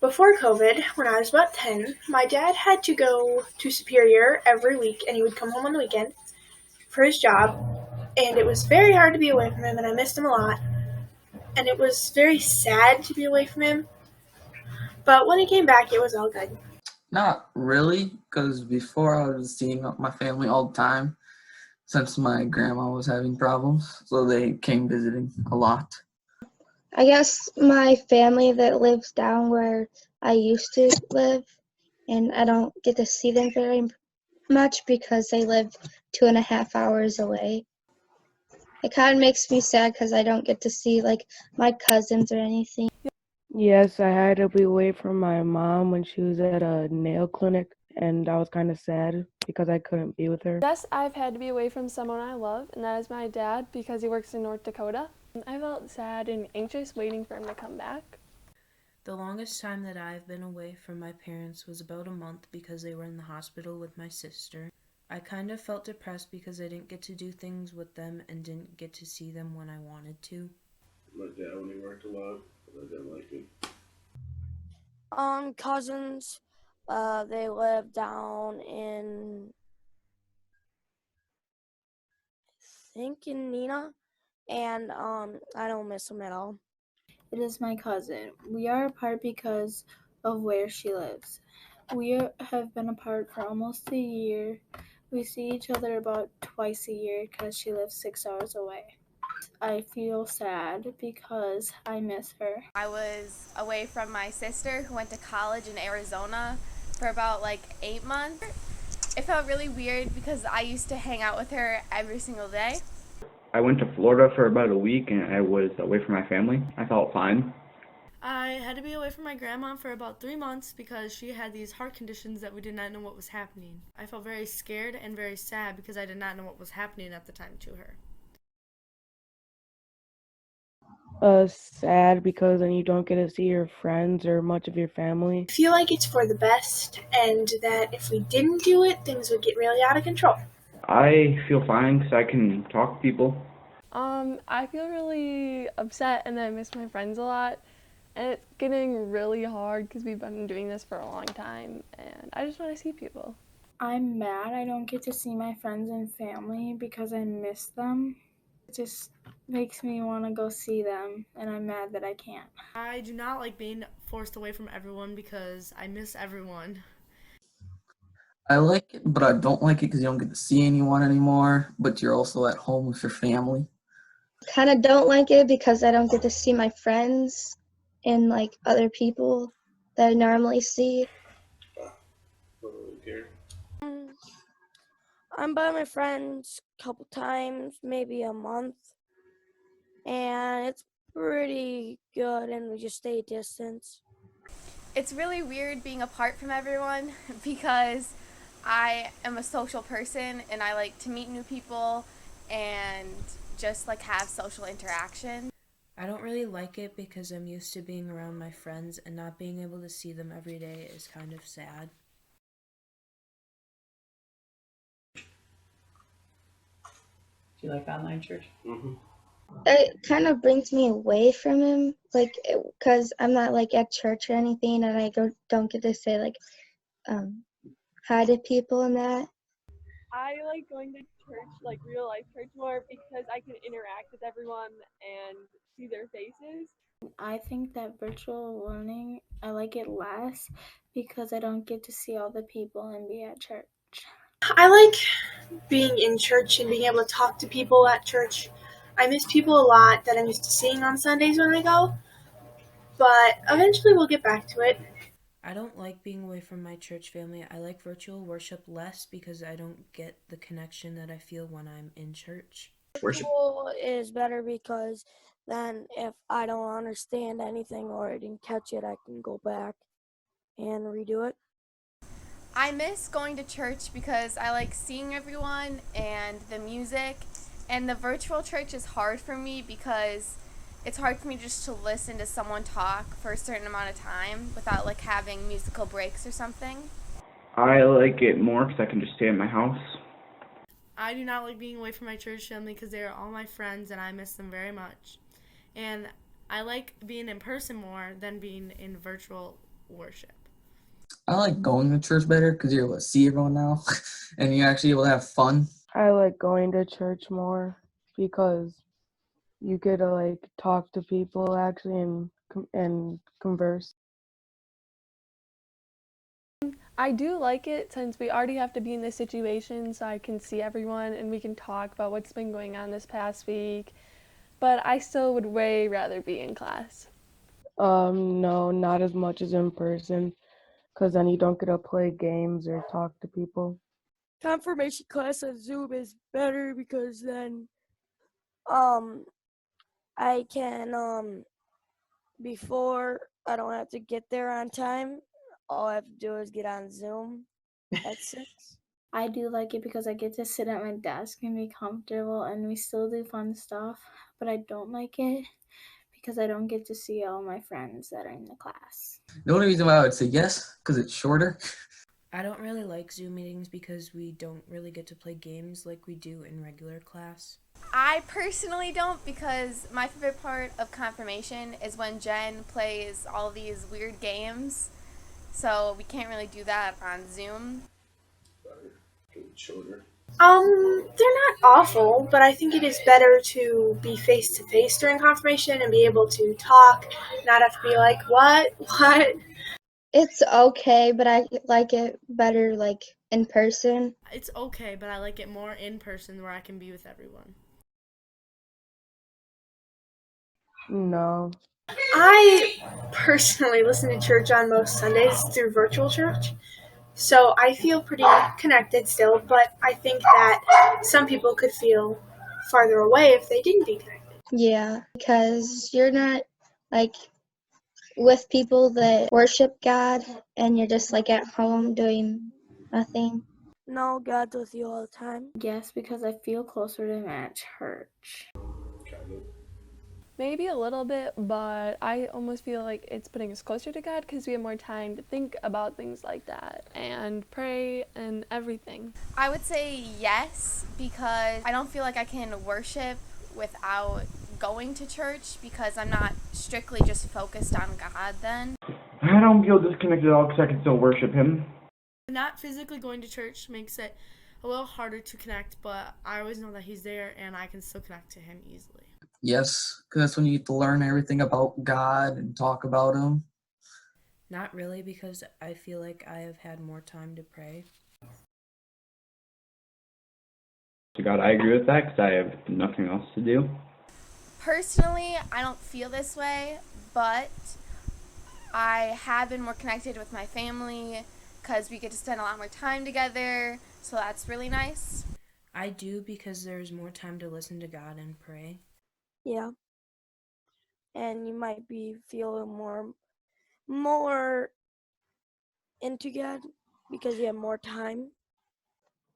Before COVID, when I was about 10, my dad had to go to Superior every week, and he would come home on the weekend for his job, and it was very hard to be away from him, and I missed him a lot, and it was very sad to be away from him, but when he came back, it was all good. Not really, because before I was seeing my family all the time since my grandma was having problems, so they came visiting a lot. I guess my family that lives down where I used to live, and I don't get to see them very much because they live 2.5 hours away. It kind of makes me sad because I don't get to see like my cousins or anything. Yes, I had to be away from my mom when she was at a nail clinic, and I was kind of sad because I couldn't be with her. Yes, I've had to be away from someone I love, and that is my dad because he works in North Dakota. I felt sad and anxious waiting for him to come back. The longest time that I've been away from my parents was about a month because they were in the hospital with my sister. I kind of felt depressed because I didn't get to do things with them and didn't get to see them when I wanted to. My dad only worked a lot, but I didn't like it. Cousins, they live down in, I think in Nina, and I don't miss them at all. It is my cousin. We are apart because of where she lives. We have been apart for almost a year. We see each other about twice a year because she lives 6 hours away. I feel sad because I miss her. I was away from my sister who went to college in Arizona for about 8 months. It felt really weird because I used to hang out with her every single day. I went to Florida for about a week and I was away from my family. I felt fine. I had to be away from my grandma for about 3 months because she had these heart conditions that we did not know what was happening. I felt very scared and very sad because I did not know what was happening at the time to her. Sad because then you don't get to see your friends or much of your family. I feel like it's for the best, and that if we didn't do it, things would get really out of control. I feel fine because I can talk to people. I feel really upset and I miss my friends a lot. And it's getting really hard because we've been doing this for a long time and I just want to see people. I'm mad I don't get to see my friends and family because I miss them. It just makes me want to go see them, and I'm mad that I can't. I do not like being forced away from everyone because I miss everyone. I like it, but I don't like it because you don't get to see anyone anymore, but you're also at home with your family. Kind of don't like it because I don't get to see my friends and like other people that I normally see. I'm by my friends a couple times, maybe a month, and it's pretty good, and we just stay distance. It's really weird being apart from everyone because I am a social person and I like to meet new people and just have social interaction. I don't really like it because I'm used to being around my friends and not being able to see them every day is kind of sad. Do you like online church? Mm-hmm. It kind of brings me away from him, because I'm not at church or anything, and I don't get to say hi to people and that. I like going to church, real life church more because I can interact with everyone and see their faces. I think that virtual learning, I like it less because I don't get to see all the people and be at church. I like being in church and being able to talk to people at church. I miss people a lot that I'm used to seeing on Sundays when I go, but eventually we'll get back to it. I don't like being away from my church family. I like virtual worship less because I don't get the connection that I feel when I'm in church. Virtual is better because then if I don't understand anything or I didn't catch it, I can go back and redo it. I miss going to church because I like seeing everyone and the music, and the virtual church is hard for me because it's hard for me just to listen to someone talk for a certain amount of time without having musical breaks or something. I like it more because I can just stay at my house. I do not like being away from my church family because they are all my friends and I miss them very much. And I like being in person more than being in virtual worship. I like going to church better because you're able to see everyone now, and you're actually able to have fun. I like going to church more because you get to like talk to people actually and converse. I do like it since we already have to be in this situation so I can see everyone and we can talk about what's been going on this past week. But I still would way rather be in class. No, not as much as in person because then you don't get to play games or talk to people. Confirmation class on Zoom is better because then I can before I don't have to get there on time. All I have to do is get on Zoom at 6. I do like it because I get to sit at my desk and be comfortable and we still do fun stuff, but I don't like it because I don't get to see all my friends that are in the class. The only reason why I would say yes, because it's shorter. I don't really like Zoom meetings because we don't really get to play games like we do in regular class. I personally don't, because my favorite part of confirmation is when Jen plays all these weird games. So we can't really do that on Zoom. Shorter. They're not awful, but I think it is better to be face to face during confirmation and be able to talk, not have to be like, what? It's okay, but I like it better like in person. It's okay, but I like it more in person where I can be with everyone. No. I personally listen to church on most Sundays through virtual church, so I feel pretty connected still, but I think that some people could feel farther away if they didn't be connected. Yeah, because you're not like with people that worship God and you're just like at home doing nothing. No, God's with you all the time. Yes, because I feel closer to him at church. Maybe a little bit, but I almost feel like it's putting us closer to God because we have more time to think about things like that and pray and everything. I would say yes, because I don't feel like I can worship without going to church because I'm not strictly just focused on God then. I don't feel disconnected at all because I can still worship him. Not physically going to church makes it a little harder to connect, but I always know that he's there and I can still connect to him easily. Yes, because that's when you get to learn everything about God and talk about him. Not really, because I feel like I have had more time to pray. To God, I agree with that because I have nothing else to do. Personally, I don't feel this way, but I have been more connected with my family because we get to spend a lot more time together, so that's really nice. I do, because there's more time to listen to God and pray. Yeah. And you might be feeling more into God because you have more time.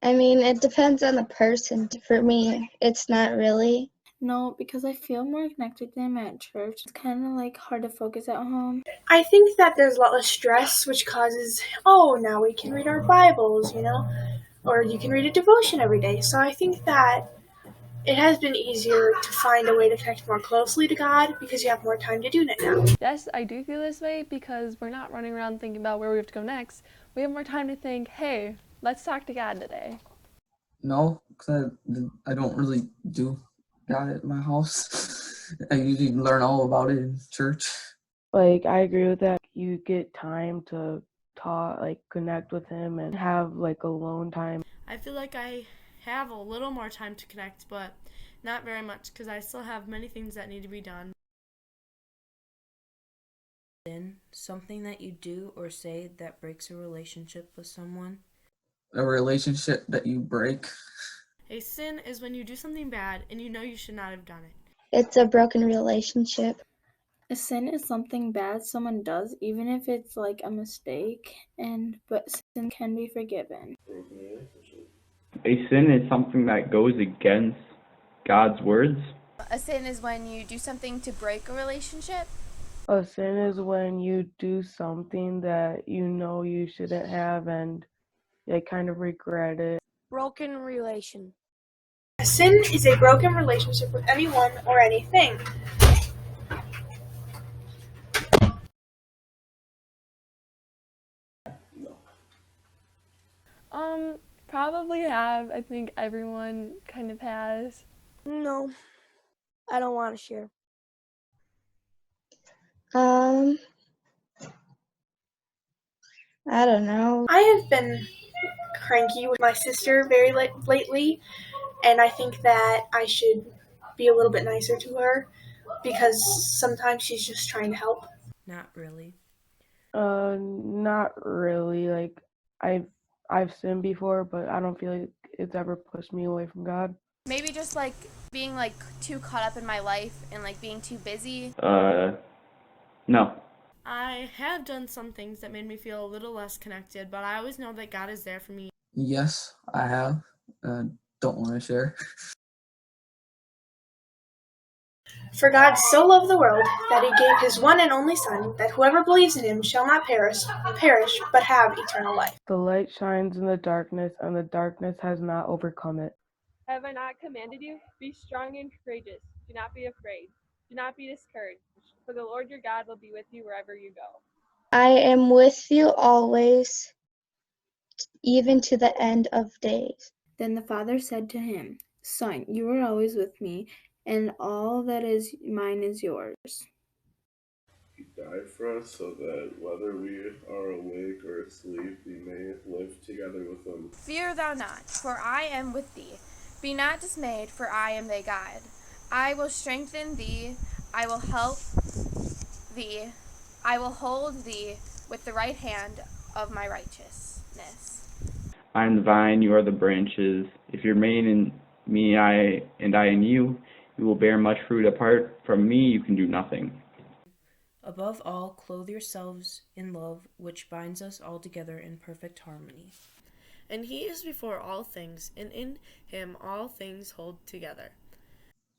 I mean, it depends on the person. For me, it's not really. No, because I feel more connected to him at church. It's kind of like hard to focus at home. I think that there's a lot less stress, which causes, now we can read our Bibles, or you can read a devotion every day. So I think that it has been easier to find a way to connect more closely to God because you have more time to do it now. Yes, I do feel this way because we're not running around thinking about where we have to go next. We have more time to think, hey, let's talk to God today. No, because I don't really do God at my house. I usually learn all about it in church. Like, I agree with that. You get time to talk, like, connect with him and have, like, alone time. I feel like I have a little more time to connect, but not very much because I still have many things that need to be done. Something that you do or say that breaks a relationship with someone. A relationship that you break. A sin is when you do something bad and you know you should not have done it. It's a broken relationship. A sin is something bad someone does, even if it's like a mistake, but sin can be forgiven. A sin is something that goes against God's words. A sin is when you do something to break a relationship. A sin is when you do something that you know you shouldn't have and you kind of regret it. Broken relation. A sin is a broken relationship with anyone or anything. Probably have. I think everyone kind of has. No, I don't want to share. I don't know. I have been cranky with my sister very lately, and I think that I should be a little bit nicer to her because sometimes she's just trying to help. Not really. Not really. Like I've sinned before, but I don't feel like it's ever pushed me away from God. Maybe just like being like too caught up in my life and like being too busy. No. I have done some things that made me feel a little less connected, but I always know that God is there for me. Yes, I have. Don't want to share. For God so loved the world that he gave his one and only Son, that whoever believes in him shall not perish, but have eternal life. The light shines in the darkness, and the darkness has not overcome it. Have I not commanded you? Be strong and courageous. Do not be afraid. Do not be discouraged, for the Lord your God will be with you wherever you go. I am with you always, even to the end of days. Then the father said to him, Son, you are always with me, and all that is mine is yours. He died for us so that whether we are awake or asleep, we may live together with him. Fear thou not, for I am with thee. Be not dismayed, for I am thy God. I will strengthen thee, I will help thee, I will hold thee with the right hand of my righteousness. I am the vine, you are the branches. If you remain in me, and I in you, you will bear much fruit. Apart from me, you can do nothing. Above all, clothe yourselves in love, which binds us all together in perfect harmony. And he is before all things, and in him all things hold together.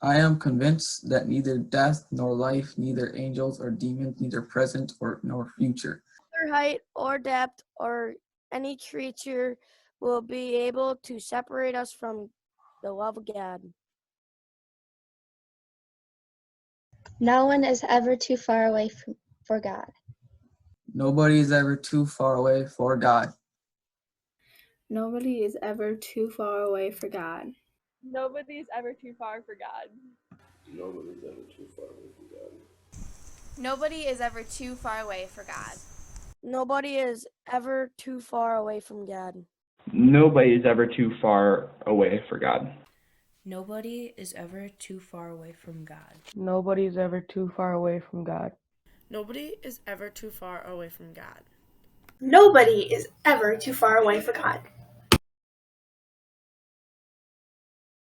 I am convinced that neither death nor life, neither angels or demons, neither present nor future, Neither height or depth or any creature will be able to separate us from the love of God. No one is ever too far away for God. Nobody is ever too far away for God. Nobody is ever too far away for God. Nobody is ever too far for God. Nobody's ever too far away from God. Nobody is ever too far away for God. Nobody is ever too far away from God. Nobody is ever too far away for God. Nobody is ever too far away from God. Nobody is ever too far away from God. Nobody is ever too far away from God. Nobody is ever too far away for God.